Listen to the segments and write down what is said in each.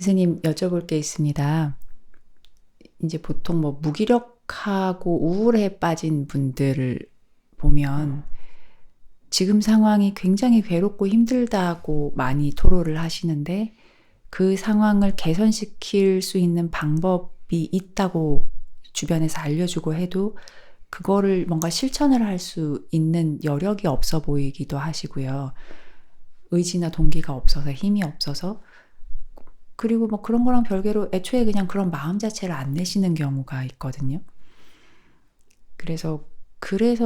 스님 여쭤볼 게 있습니다. 이제 보통 뭐 무기력하고 우울에 빠진 분들을 보면 지금 상황이 굉장히 괴롭고 힘들다고 많이 토로를 하시는데 그 상황을 개선시킬 수 있는 방법이 있다고 주변에서 알려주고 해도 그거를 뭔가 실천을 할 수 있는 여력이 없어 보이기도 하시고요. 의지나 동기가 없어서 힘이 없어서 그리고 뭐 그런 거랑 별개로 애초에 그냥 그런 마음 자체를 안 내시는 경우가 있거든요. 그래서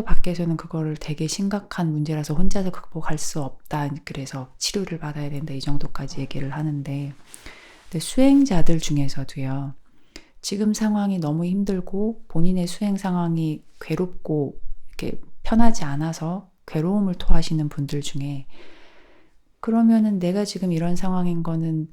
밖에서는 그거를 되게 심각한 문제라서 혼자서 극복할 수 없다. 그래서 치료를 받아야 된다. 이 정도까지 얘기를 하는데, 근데 수행자들 중에서도요. 지금 상황이 너무 힘들고 본인의 수행 상황이 괴롭고 이렇게 편하지 않아서 괴로움을 토하시는 분들 중에 그러면은 내가 지금 이런 상황인 거는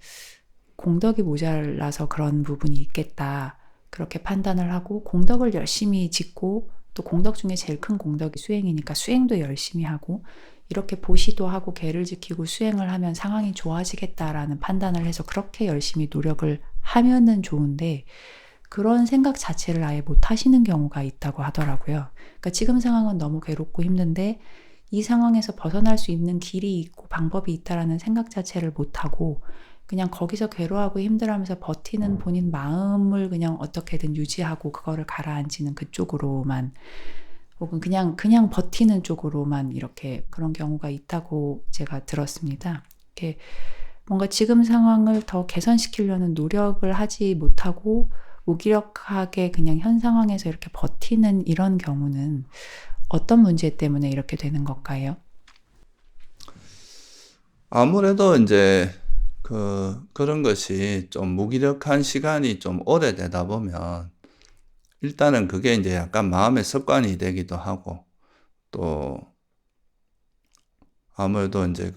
공덕이 모자라서 그런 부분이 있겠다. 그렇게 판단을 하고 공덕을 열심히 짓고 또 공덕 중에 제일 큰 공덕이 수행이니까 수행도 열심히 하고 이렇게 보시도 하고 계를 지키고 수행을 하면 상황이 좋아지겠다라는 판단을 해서 그렇게 열심히 노력을 하면은 좋은데 그런 생각 자체를 아예 못 하시는 경우가 있다고 하더라고요. 그러니까 지금 상황은 너무 괴롭고 힘든데 이 상황에서 벗어날 수 있는 길이 있고 방법이 있다라는 생각 자체를 못 하고 그냥 거기서 괴로워하고 힘들어하면서 버티는 본인 마음을 그냥 어떻게든 유지하고 그거를 가라앉히는 그쪽으로만 혹은 그냥 버티는 쪽으로만 이렇게 그런 경우가 있다고 제가 들었습니다. 이렇게 뭔가 지금 상황을 더 개선시키려는 노력을 하지 못하고 무기력하게 그냥 현 상황에서 이렇게 버티는 이런 경우는 어떤 문제 때문에 이렇게 되는 걸까요? 아무래도 이제 그런 것이 좀 무기력한 시간이 좀 오래되다 보면 일단은 그게 이제 약간 마음의 습관이 되기도 하고 또 아무래도 이제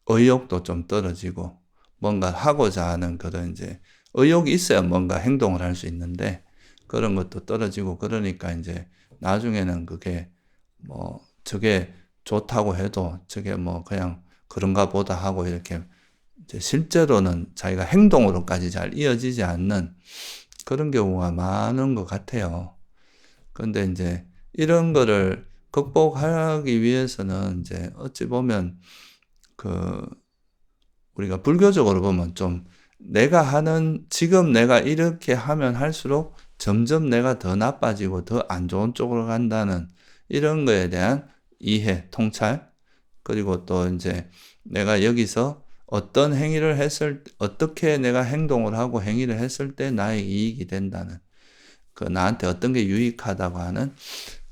의욕도 좀 떨어지고 뭔가 하고자 하는 그런 이제 의욕이 있어야 뭔가 행동을 할 수 있는데 그런 것도 떨어지고 그러니까 이제 나중에는 그게 뭐 저게 좋다고 해도 저게 뭐 그냥 그런가 보다 하고 이렇게 이제 실제로는 자기가 행동으로까지 잘 이어지지 않는 그런 경우가 많은 것 같아요. 그런데 이제 이런 거를 극복하기 위해서는 이제 어찌 보면 그 우리가 불교적으로 보면 좀 지금 내가 이렇게 하면 할수록 점점 내가 더 나빠지고 더 안 좋은 쪽으로 간다는 이런 거에 대한 이해, 통찰, 그리고 또 이제 내가 여기서 어떻게 내가 행동을 하고 행위를 했을 때 나의 이익이 된다는, 나한테 어떤 게 유익하다고 하는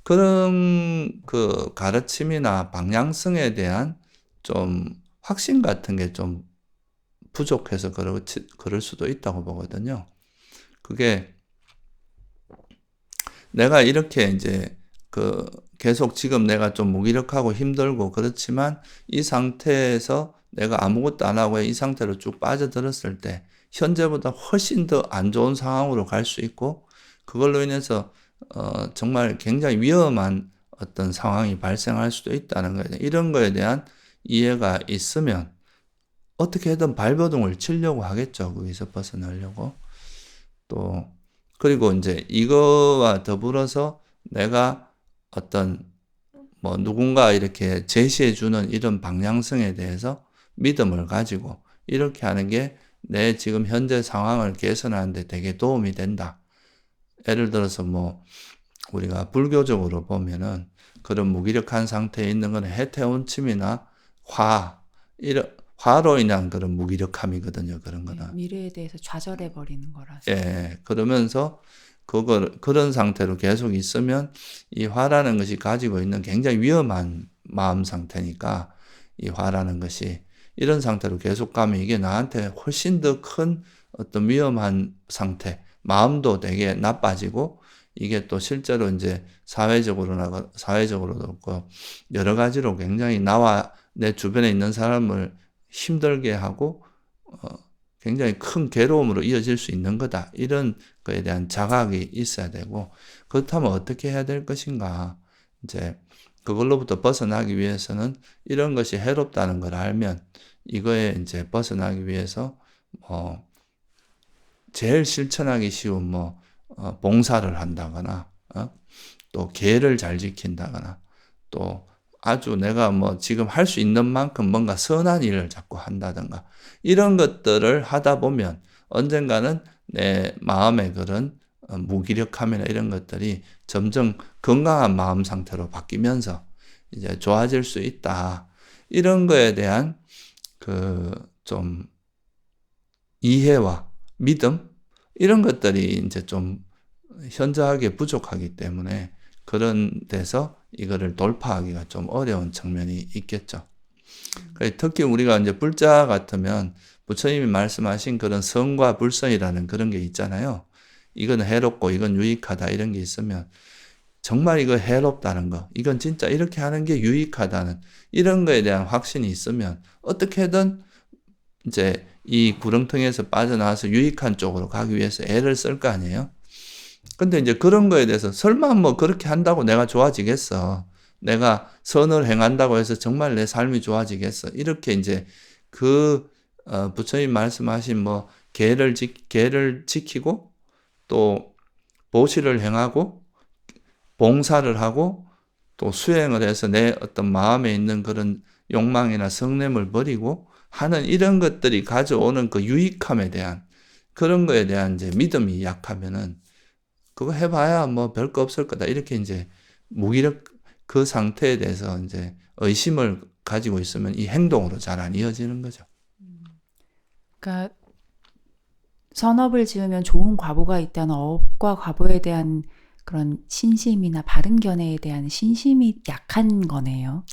그런 가르침이나 방향성에 대한 좀 확신 같은 게 좀 부족해서 그럴 수도 있다고 보거든요. 그게 내가 이렇게 이제 계속 지금 내가 좀 무기력하고 힘들고 그렇지만 이 상태에서 내가 아무것도 안 하고 이 상태로 쭉 빠져들었을 때 현재보다 훨씬 더 안 좋은 상황으로 갈 수 있고 그걸로 인해서 정말 굉장히 위험한 어떤 상황이 발생할 수도 있다는 거예요. 이런 거에 대한 이해가 있으면 어떻게든 발버둥을 치려고 하겠죠. 거기서 벗어나려고. 또 그리고 이제 이거와 더불어서 내가 어떤 뭐 누군가 이렇게 제시해 주는 이런 방향성에 대해서 믿음을 가지고 이렇게 하는 게 내 지금 현재 상황을 개선하는 데 되게 도움이 된다. 예를 들어서 뭐 우리가 불교적으로 보면은 그런 무기력한 상태에 있는 거는 해태온침이나 화로 인한 그런 무기력함이거든요. 그런 네, 거는. 미래에 대해서 좌절해 버리는 거라서. 예, 그러면서 그런 상태로 계속 있으면 이 화라는 것이 가지고 있는 굉장히 위험한 마음 상태니까 이 화라는 것이 이런 상태로 계속 가면 이게 나한테 훨씬 더 큰 어떤 위험한 상태, 마음도 되게 나빠지고 이게 또 실제로 이제 사회적으로도 그렇고 여러 가지로 굉장히 나와 내 주변에 있는 사람을 힘들게 하고 굉장히 큰 괴로움으로 이어질 수 있는 거다. 이런 거에 대한 자각이 있어야 되고, 그렇다면 어떻게 해야 될 것인가. 이제 그걸로부터 벗어나기 위해서는 이런 것이 해롭다는 걸 알면 이거에 이제 벗어나기 위해서 뭐 제일 실천하기 쉬운 봉사를 한다거나, 또 계를 잘 지킨다거나, 또 아주 내가 지금 할 수 있는 만큼 뭔가 선한 일을 자꾸 한다든가, 이런 것들을 하다 보면 언젠가는 내 마음의 그런 무기력함이나 이런 것들이 점점 건강한 마음 상태로 바뀌면서 이제 좋아질 수 있다. 이런 거에 대한 좀 이해와 믿음, 이런 것들이 이제 좀 현저하게 부족하기 때문에 그런 데서 이거를 돌파하기가 좀 어려운 측면이 있겠죠. 특히 우리가 이제 불자 같으면 부처님이 말씀하신 그런 성과 불성이라는 그런 게 있잖아요. 이건 해롭고 이건 유익하다 이런 게 있으면 정말 이거 해롭다는 거, 이건 진짜 이렇게 하는 게 유익하다는 이런 거에 대한 확신이 있으면 어떻게든 이제 이 구렁텅이에서 빠져나와서 유익한 쪽으로 가기 위해서 애를 쓸 거 아니에요. 근데 이제 그런 거에 대해서 설마 그렇게 한다고 내가 좋아지겠어. 내가 선을 행한다고 해서 정말 내 삶이 좋아지겠어. 이렇게 이제 부처님 말씀하신 계를 지키고 또 보시를 행하고 봉사를 하고 또 수행을 해서 내 어떤 마음에 있는 그런 욕망이나 성냄을 버리고 하는 이런 것들이 가져오는 그 유익함에 대한 그런 거에 대한 이제 믿음이 약하면은 그거 해봐야 별거 없을 거다. 이렇게 이제 무기력 그 상태에 대해서 이제 의심을 가지고 있으면 이 행동으로 잘 안 이어지는 거죠. 그러니까 선업을 지으면 좋은 과보가 있다는 업과 과보에 대한 그런 신심이나 바른 견해에 대한 신심이 약한 거네요.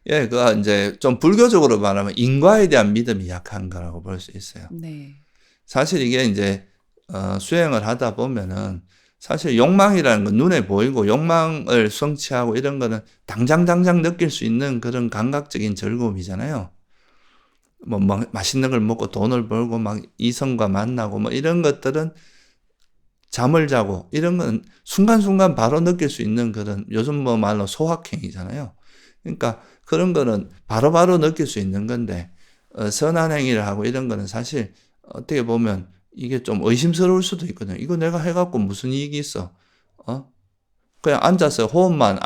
예, 그 이제 좀 불교적으로 말하면 인과에 대한 믿음이 약한 거라고 볼 수 있어요. 네. 사실 이게 이제 수행을 하다 보면은 사실 욕망이라는 건 눈에 보이고 욕망을 성취하고 이런 거는 당장 느낄 수 있는 그런 감각적인 즐거움이잖아요. 맛있는 걸 먹고 돈을 벌고 막 이성과 만나고 이런 것들은 잠을 자고 이런 건 순간순간 바로 느낄 수 있는 그런 요즘 말로 소확행이잖아요. 그러니까 그런 거는 바로바로 느낄 수 있는 건데 선한 행위를 하고 이런 거는 사실 어떻게 보면 이게 좀 의심스러울 수도 있거든요. 이거 내가 해갖고 무슨 이익이 있어? 그냥 앉아서 호흡만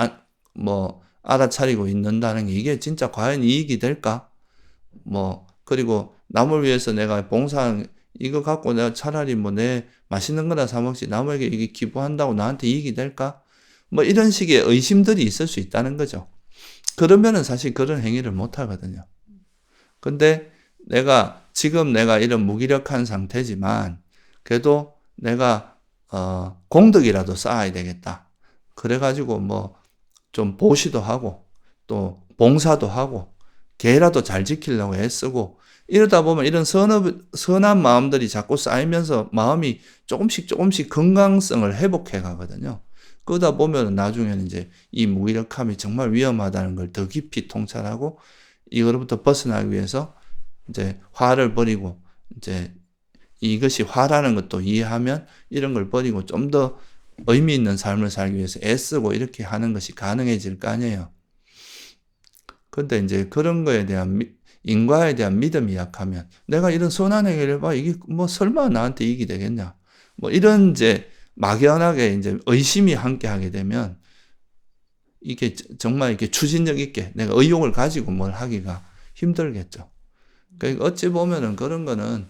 알아차리고 있는다는 게 이게 진짜 과연 이익이 될까? 그리고 남을 위해서 내가 봉사한 이거 갖고 내가 차라리 내 맛있는 거나 사 먹지 남에게 이게 기부한다고 나한테 이익이 될까? 이런 식의 의심들이 있을 수 있다는 거죠. 그러면은 사실 그런 행위를 못 하거든요. 근데 지금 내가 이런 무기력한 상태지만 그래도 내가 공덕이라도 쌓아야 되겠다. 그래가지고 좀 보시도 하고 또 봉사도 하고 계라도 잘 지키려고 애쓰고 이러다 보면 이런 선한 마음들이 자꾸 쌓이면서 마음이 조금씩 건강성을 회복해 가거든요. 그러다 보면 나중에는 이제 이 무기력함이 정말 위험하다는 걸 더 깊이 통찰하고 이거로부터 벗어나기 위해서 이제 화를 버리고 이제 이것이 화라는 것도 이해하면 이런 걸 버리고 좀 더 의미 있는 삶을 살기 위해서 애쓰고 이렇게 하는 것이 가능해질 거 아니에요. 근데 이제 그런 거에 대한 인과에 대한 믿음이 약하면 내가 이런 선한 행위를 해봐 이게 설마 나한테 이익이 되겠냐 이런 이제 막연하게 이제 의심이 함께 하게 되면 이게 정말 이렇게 추진력 있게 내가 의욕을 가지고 뭘 하기가 힘들겠죠. 그러니까 어찌 보면은 그런 거는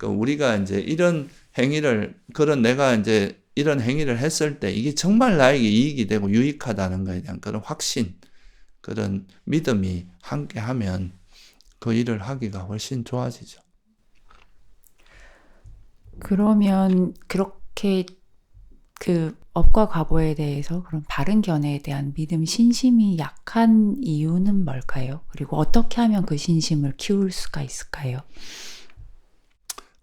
우리가 이제 이런 행위를 내가 이제 이런 행위를 했을 때 이게 정말 나에게 이익이 되고 유익하다는 거에 대한 그런 확신, 그런 믿음이 함께 하면 그 일을 하기가 훨씬 좋아지죠. 그러면 그렇게 그 업과 과보에 대해서 그런 바른 견해에 대한 믿음, 신심이 약한 이유는 뭘까요? 그리고 어떻게 하면 그 신심을 키울 수가 있을까요?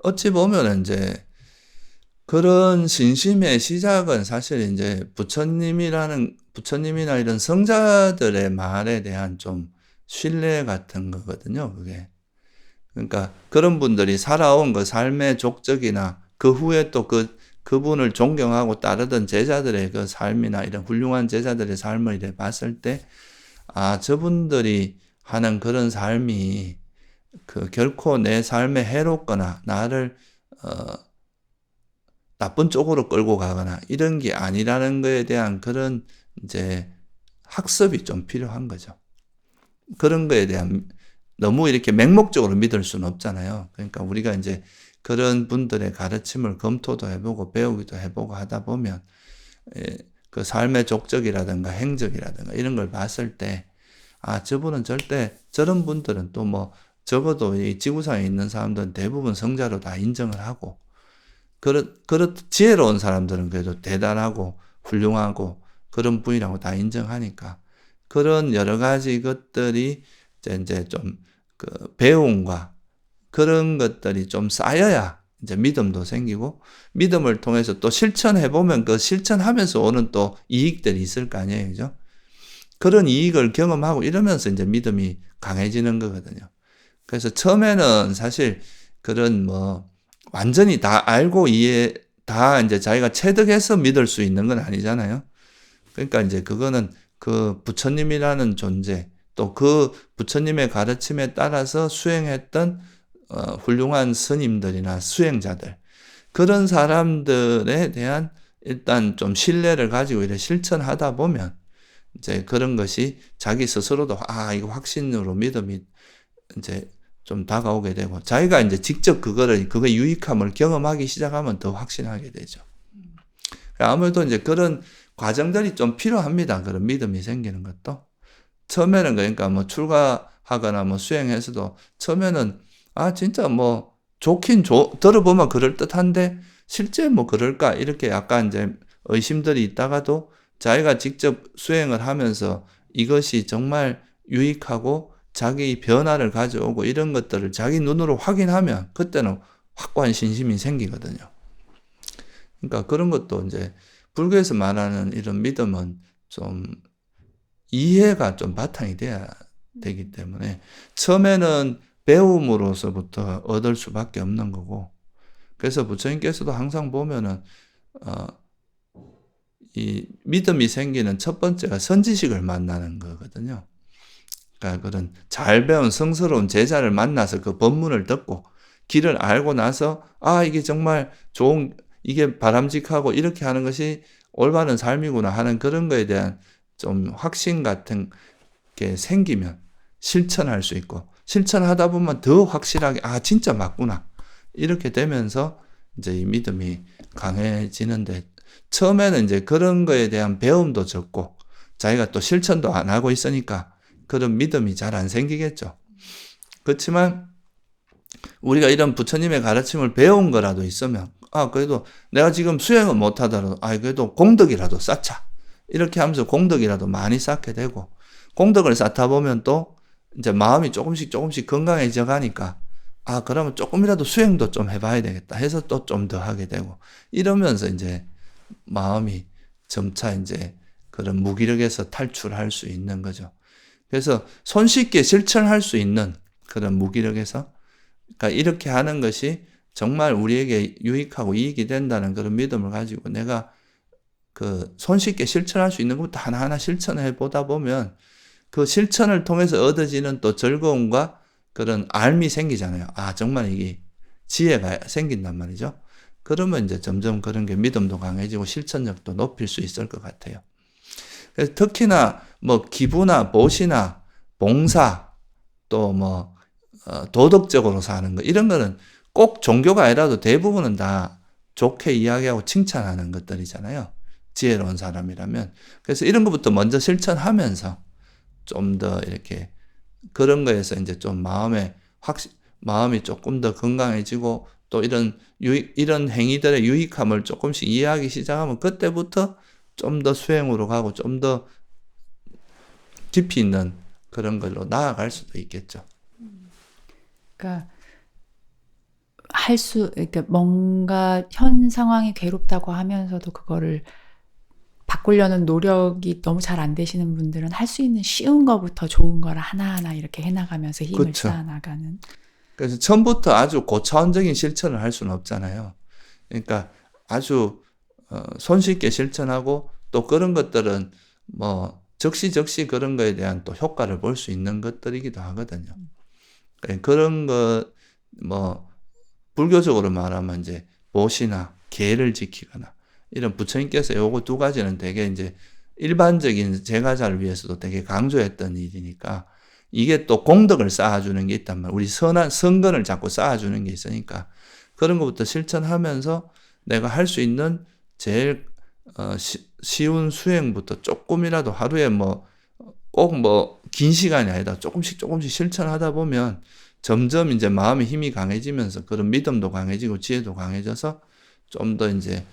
어찌 보면 이제 그런 신심의 시작은 사실 이제 부처님이나 이런 성자들의 말에 대한 좀 신뢰 같은 거거든요, 그게. 그러니까 그런 분들이 살아온 그 삶의 족적이나 그 후에 또 그분을 존경하고 따르던 제자들의 그 삶이나 이런 훌륭한 제자들의 삶을 이렇게 봤을 때, 저분들이 하는 그런 삶이 결코 내 삶에 해롭거나 나를 나쁜 쪽으로 끌고 가거나 이런 게 아니라는 거에 대한 그런 이제 학습이 좀 필요한 거죠. 그런 거에 대한 너무 이렇게 맹목적으로 믿을 수는 없잖아요. 그러니까 우리가 이제 그런 분들의 가르침을 검토도 해보고 배우기도 해보고 하다 보면 그 삶의 족적이라든가 행적이라든가 이런 걸 봤을 때 저분은 절대 저런 분들은 또 뭐 적어도 이 지구상에 있는 사람들은 대부분 성자로 다 인정을 하고 지혜로운 사람들은 그래도 대단하고 훌륭하고 그런 분이라고 다 인정하니까 그런 여러 가지 것들이 이제 좀 그 배움과 그런 것들이 좀 쌓여야 이제 믿음도 생기고 믿음을 통해서 또 실천해 보면 그 실천하면서 오는 또 이익들이 있을 거 아니에요, 그죠? 그런 이익을 경험하고 이러면서 이제 믿음이 강해지는 거거든요. 그래서 처음에는 사실 그런 뭐 완전히 다 알고 다 이제 자기가 체득해서 믿을 수 있는 건 아니잖아요. 그러니까 이제 그거는 그 부처님이라는 존재, 또 그 부처님의 가르침에 따라서 수행했던 훌륭한 스님들이나 수행자들, 그런 사람들에 대한 일단 좀 신뢰를 가지고 이렇게 실천하다 보면 이제 그런 것이 자기 스스로도 이거 확신으로 믿음이 이제 좀 다가오게 되고 자기가 이제 직접 그거의 유익함을 경험하기 시작하면 더 확신하게 되죠. 아무래도 이제 그런 과정들이 좀 필요합니다. 그런 믿음이 생기는 것도. 처음에는 그러니까 뭐 출가하거나 뭐 수행해서도 처음에는 진짜 뭐 들어보면 그럴듯한데 실제 뭐 그럴까 이렇게 약간 이제 의심들이 있다가도 자기가 직접 수행을 하면서 이것이 정말 유익하고 자기 변화를 가져오고 이런 것들을 자기 눈으로 확인하면 그때는 확고한 신심이 생기거든요. 그러니까 그런 것도 이제 불교에서 말하는 이런 믿음은 좀 이해가 좀 바탕이 돼야 되기 때문에 처음에는 배움으로서부터 얻을 수밖에 없는 거고 그래서 부처님께서도 항상 보면은 이 믿음이 생기는 첫 번째가 선지식을 만나는 거거든요. 그러니까 그런 잘 배운 성스러운 제자를 만나서 그 법문을 듣고 길을 알고 나서 이게 정말 이게 바람직하고 이렇게 하는 것이 올바른 삶이구나 하는 그런 거에 대한 좀 확신 같은 게 생기면 실천할 수 있고 실천하다 보면 더 확실하게 진짜 맞구나 이렇게 되면서 이제 이 믿음이 강해지는데 처음에는 이제 그런 거에 대한 배움도 적고 자기가 또 실천도 안 하고 있으니까 그런 믿음이 잘 안 생기겠죠. 그렇지만 우리가 이런 부처님의 가르침을 배운 거라도 있으면 그래도 내가 지금 수행은 못하더라도 그래도 공덕이라도 쌓자 이렇게 하면서 공덕이라도 많이 쌓게 되고 공덕을 쌓다 보면 또 이제 마음이 조금씩 건강해져 가니까 그러면 조금이라도 수행도 좀 해봐야 되겠다 해서 또 좀 더 하게 되고 이러면서 이제 마음이 점차 이제 그런 무기력에서 탈출할 수 있는 거죠. 그래서 손쉽게 실천할 수 있는 그런 무기력에서 그러니까 이렇게 하는 것이 정말 우리에게 유익하고 이익이 된다는 그런 믿음을 가지고 내가 그 손쉽게 실천할 수 있는 것부터 하나하나 실천해 보다 보면 그 실천을 통해서 얻어지는 또 즐거움과 그런 알미 생기잖아요. 정말 이게 지혜가 생긴단 말이죠. 그러면 이제 점점 그런 게 믿음도 강해지고 실천력도 높일 수 있을 것 같아요. 그래서 특히나 뭐 기부나 보시나 봉사 또 뭐 도덕적으로 사는 거 이런 거는 꼭 종교가 아니라도 대부분은 다 좋게 이야기하고 칭찬하는 것들이잖아요. 지혜로운 사람이라면. 그래서 이런 것부터 먼저 실천하면서 좀 더 이렇게 그런 거에서 이제 좀 마음이 조금 더 건강해지고 또 이런 행위들의 유익함을 조금씩 이해하기 시작하면 그때부터 좀 더 수행으로 가고 좀 더 깊이 있는 그런 걸로 나아갈 수도 있겠죠. 그러니까 그러니까 뭔가 현 상황이 괴롭다고 하면서도 그거를 바꾸려는 노력이 너무 잘 안 되시는 분들은 할 수 있는 쉬운 거부터 좋은 거를 하나하나 이렇게 해나가면서 힘을 그쵸. 쌓아나가는. 그래서 처음부터 아주 고차원적인 실천을 할 수는 없잖아요. 그러니까 아주 손쉽게 실천하고 또 그런 것들은 뭐 적시 그런 거에 대한 또 효과를 볼 수 있는 것들이기도 하거든요. 그런 거, 뭐, 불교적으로 말하면 이제 보시나 계를 지키거나 이런 부처님께서 요거 두 가지는 되게 이제 일반적인 제가자를 위해서도 되게 강조했던 일이니까 이게 또 공덕을 쌓아주는 게 있단 말이야. 우리 선한 선건을 자꾸 쌓아주는 게 있으니까 그런 것부터 실천하면서 내가 할 수 있는 제일 쉬운 수행부터 조금이라도 하루에 뭐 꼭 뭐 긴 시간이 아니다. 조금씩 실천하다 보면 점점 이제 마음의 힘이 강해지면서 그런 믿음도 강해지고 지혜도 강해져서 좀 더 이제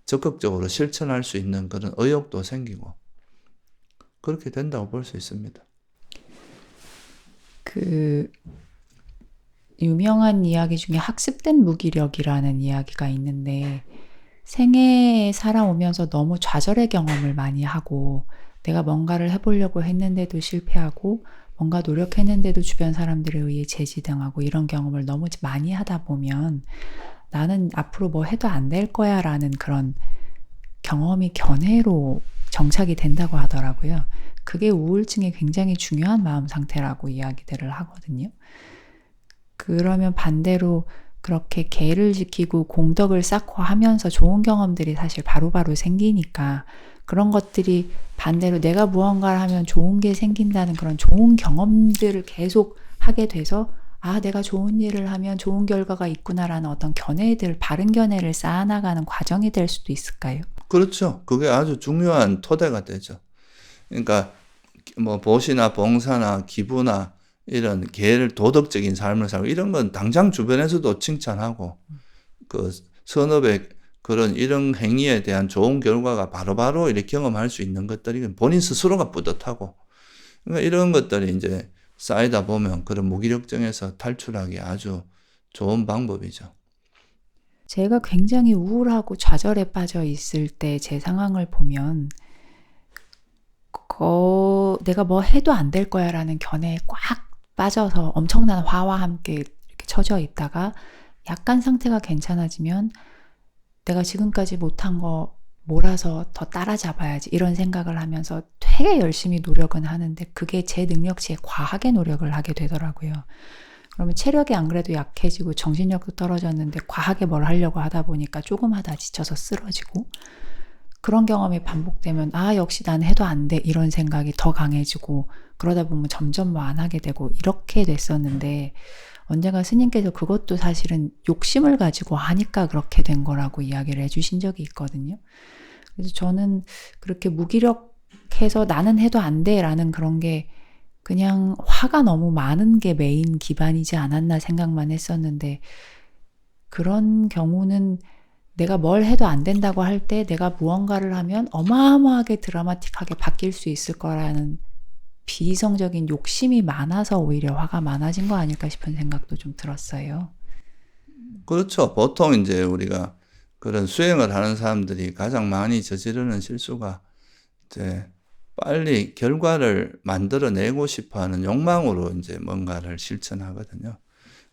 적극적으로 실천할 수 있는 그런 의욕도 생기고 그렇게 된다고 볼 수 있습니다. 그 유명한 이야기 중에 학습된 무기력이라는 이야기가 있는데 생애에 살아오면서 너무 좌절의 경험을 많이 하고 내가 뭔가를 해보려고 했는데도 실패하고 뭔가 노력했는데도 주변 사람들에 의해 제지당하고 이런 경험을 너무 많이 하다 보면 나는 앞으로 뭐 해도 안 될 거야 라는 그런 경험이 견해로 정착이 된다고 하더라고요. 그게 우울증의 굉장히 중요한 마음 상태라고 이야기들을 하거든요. 그러면 반대로 그렇게 계를 지키고 공덕을 쌓고 하면서 좋은 경험들이 사실 바로바로 생기니까 그런 것들이 반대로 내가 무언가를 하면 좋은 게 생긴다는 그런 좋은 경험들을 계속 하게 돼서 아, 내가 좋은 일을 하면 좋은 결과가 있구나라는 어떤 견해들, 바른 견해를 쌓아나가는 과정이 될 수도 있을까요? 그렇죠. 그게 아주 중요한 토대가 되죠. 그러니까 뭐 보시나 봉사나 기부나 이런 계를 도덕적인 삶을 살고 이런 건 당장 주변에서도 칭찬하고 그 선업의 그런 이런 행위에 대한 좋은 결과가 바로바로 이렇게 경험할 수 있는 것들이 본인 스스로가 뿌듯하고 그러니까 이런 것들이 이제 쌓이다 보면 그런 무기력증에서 탈출하기 아주 좋은 방법이죠. 제가 굉장히 우울하고 좌절에 빠져 있을 때 제 상황을 보면 내가 뭐 해도 안 될 거야 라는 견해에 꽉 빠져서 엄청난 화와 함께 이렇게 처져 있다가 약간 상태가 괜찮아지면 내가 지금까지 못한 거 몰아서 더 따라잡아야지 이런 생각을 하면서 되게 열심히 노력은 하는데 그게 제 능력치에 과하게 노력을 하게 되더라고요. 그러면 체력이 안 그래도 약해지고 정신력도 떨어졌는데 과하게 뭘 하려고 하다 보니까 조금 하다 지쳐서 쓰러지고 그런 경험이 반복되면 아 역시 난 해도 안 돼 이런 생각이 더 강해지고 그러다 보면 점점 뭐 안 하게 되고 이렇게 됐었는데 언젠가 스님께서 그것도 사실은 욕심을 가지고 하니까 그렇게 된 거라고 이야기를 해주신 적이 있거든요. 그래서 저는 그렇게 무기력해서 나는 해도 안 돼라는 그런 게 그냥 화가 너무 많은 게 메인 기반이지 않았나 생각만 했었는데 그런 경우는 내가 뭘 해도 안 된다고 할 때 내가 무언가를 하면 어마어마하게 드라마틱하게 바뀔 수 있을 거라는 비이성적인 욕심이 많아서 오히려 화가 많아진 거 아닐까 싶은 생각도 좀 들었어요. 그렇죠. 보통 이제 우리가 그런 수행을 하는 사람들이 가장 많이 저지르는 실수가 이제 빨리 결과를 만들어내고 싶어 하는 욕망으로 이제 뭔가를 실천하거든요.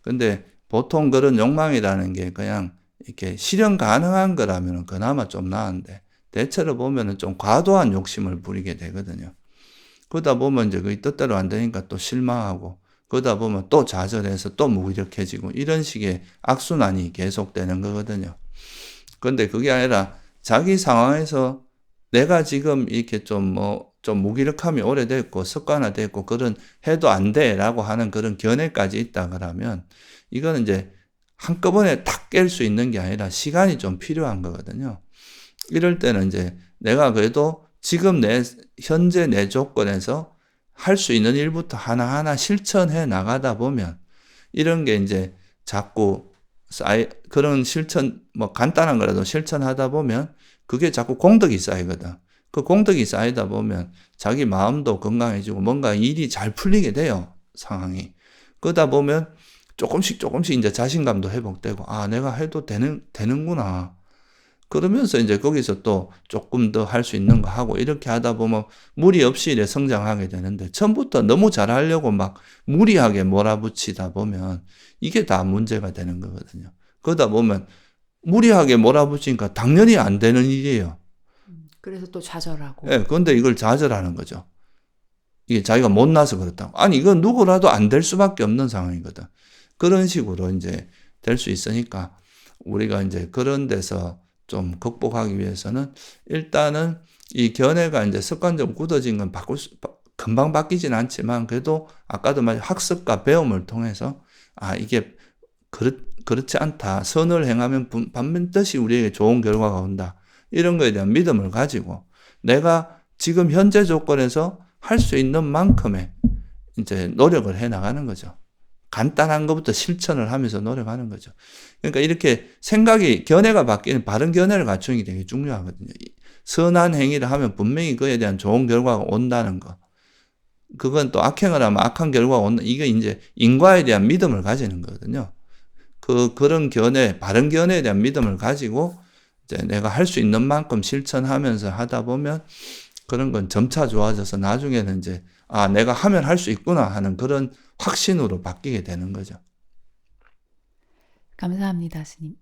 근데 보통 그런 욕망이라는 게 그냥 이렇게 실현 가능한 거라면 그나마 좀 나은데 대체로 보면은 좀 과도한 욕심을 부리게 되거든요. 그러다 보면 이제 그게 뜻대로 안 되니까 또 실망하고 그러다 보면 또 좌절해서 또 무기력해지고 이런 식의 악순환이 계속되는 거거든요. 그런데 그게 아니라 자기 상황에서 내가 지금 이렇게 좀 무기력함이 오래됐고 습관화됐고 그런 해도 안 돼라고 하는 그런 견해까지 있다 그러면 이거는 이제 한꺼번에 탁 깰 수 있는 게 아니라 시간이 좀 필요한 거거든요. 이럴 때는 이제 내가 그래도 지금 현재 내 조건에서 할 수 있는 일부터 하나하나 실천해 나가다 보면 이런 게 이제 자꾸 그런 실천, 뭐 간단한 거라도 실천하다 보면 그게 자꾸 공덕이 쌓이거든. 그 공덕이 쌓이다 보면 자기 마음도 건강해지고 뭔가 일이 잘 풀리게 돼요, 상황이. 그러다 보면 조금씩 이제 자신감도 회복되고, 아, 내가 해도 되는구나. 그러면서 이제 거기서 또 조금 더 할 수 있는 거 하고 이렇게 하다 보면 무리 없이 이래 성장하게 되는데 처음부터 너무 잘하려고 막 무리하게 몰아붙이다 보면 이게 다 문제가 되는 거거든요. 그러다 보면 무리하게 몰아붙이니까 당연히 안 되는 일이에요. 그래서 또 좌절하고. 예, 그런데 이걸 좌절하는 거죠. 이게 자기가 못나서 그렇다고. 아니, 이건 누구라도 안 될 수밖에 없는 상황이거든. 그런 식으로 이제 될 수 있으니까 우리가 이제 그런 데서 좀 극복하기 위해서는 일단은 이 견해가 이제 습관적으로 굳어진 건 금방 바뀌진 않지만 그래도 아까도 말한 학습과 배움을 통해서 이게 그렇지 않다. 선을 행하면 반드시 우리에게 좋은 결과가 온다. 이런 거에 대한 믿음을 가지고 내가 지금 현재 조건에서 할 수 있는 만큼의 이제 노력을 해 나가는 거죠. 간단한 것부터 실천을 하면서 노력하는 거죠. 그러니까 이렇게 견해가 바뀌는 바른 견해를 갖추는 게 되게 중요하거든요. 선한 행위를 하면 분명히 그에 대한 좋은 결과가 온다는 거. 그건 또 악행을 하면 악한 결과가 온다. 이게 이제 인과에 대한 믿음을 가지는 거거든요. 그런 견해, 바른 견해에 대한 믿음을 가지고 이제 내가 할 수 있는 만큼 실천하면서 하다 보면 그런 건 점차 좋아져서 나중에는 이제 내가 하면 할 수 있구나 하는 그런 확신으로 바뀌게 되는 거죠. 감사합니다, 스님.